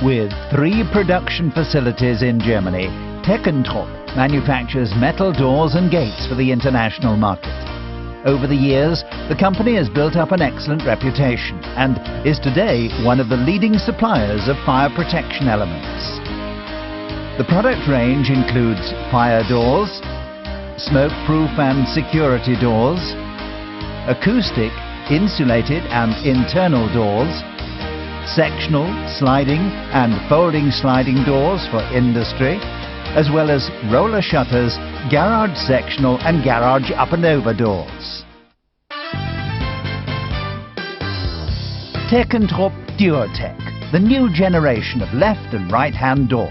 With 3 production facilities in Germany, Teckentrup manufactures metal doors and gates for the international market. Over the years, the company has built up an excellent reputation and is today one of the leading suppliers of fire protection elements. The product range includes fire doors, smoke-proof and security doors, acoustic, insulated and internal doors, sectional, sliding and folding sliding doors for industry, as well as roller shutters, garage sectional and garage up and over doors. Teckentrup Duotec, the new generation of left and right hand doors.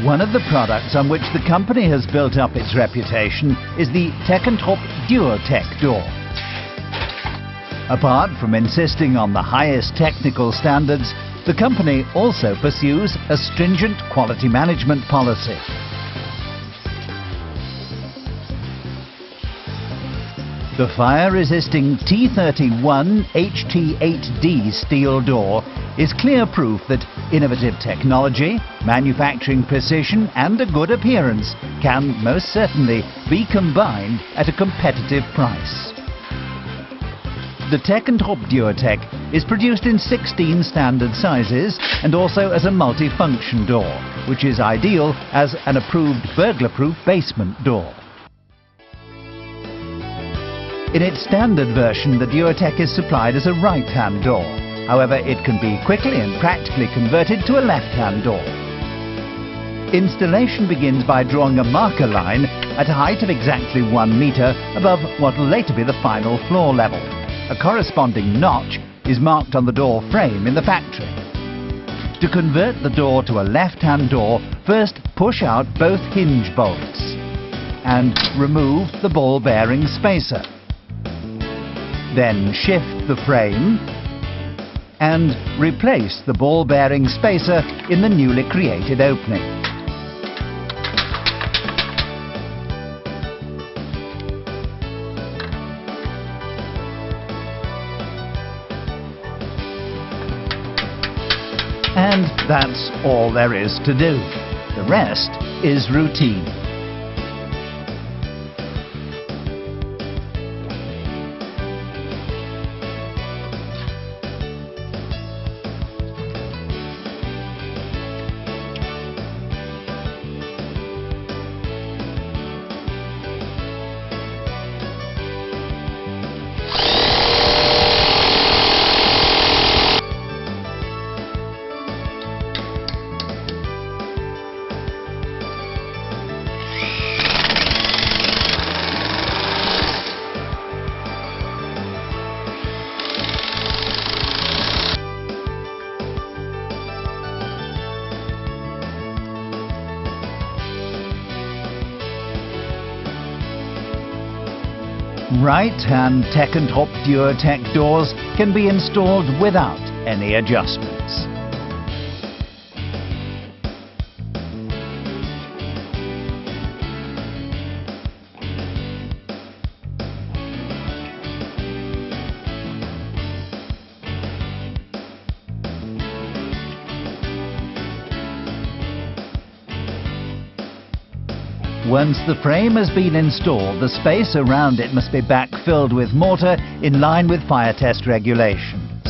One of the products on which the company has built up its reputation is the Teckentrup Duotec door. Apart from insisting on the highest technical standards, the company also pursues a stringent quality management policy. The fire-resisting T31 HT8D steel door is clear proof that innovative technology, manufacturing precision and a good appearance can most certainly be combined at a competitive price. The Teckentrup Duotec is produced in 16 standard sizes and also as a multi-function door, which is ideal as an approved burglar-proof basement door. In its standard version, the Duotec is supplied as a right-hand door. However, it can be quickly and practically converted to a left-hand door. Installation begins by drawing a marker line at a height of exactly 1 meter above what will later be the final floor level. A corresponding notch is marked on the door frame in the factory. To convert the door to a left-hand door, first push out both hinge bolts and remove the ball bearing spacer. Then shift the frame and replace the ball bearing spacer in the newly created opening. And that's all there is to do. The rest is routine. Right-hand Teckentrup Duotec doors can be installed without any adjustments. Once the frame has been installed, the space around it must be backfilled with mortar in line with fire test regulations.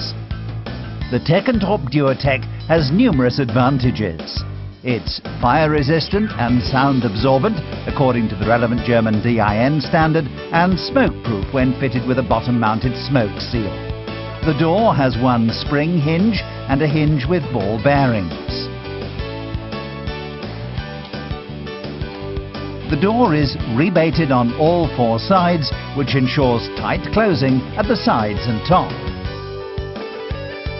The Teckentrup Duotec has numerous advantages. It's fire-resistant and sound-absorbent, according to the relevant German DIN standard, and smoke-proof when fitted with a bottom-mounted smoke seal. The door has one spring hinge and a hinge with ball bearings. The door is rebated on all 4 sides, which ensures tight closing at the sides and top.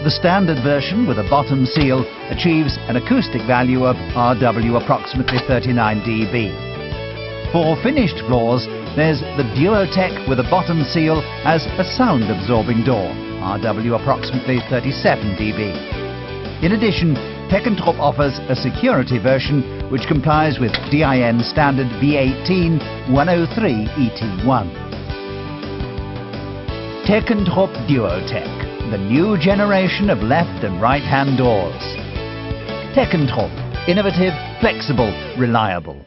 The standard version with a bottom seal achieves an acoustic value of RW approximately 39 dB. For finished floors, there's the Duotec with a bottom seal as a sound-absorbing door, RW approximately 37 dB. In addition, Teckentrup offers a security version which complies with DIN standard V18 103 ET1. Teckentrup Duotech, the new generation of left and right-hand doors. Teckentrup, innovative, flexible, reliable.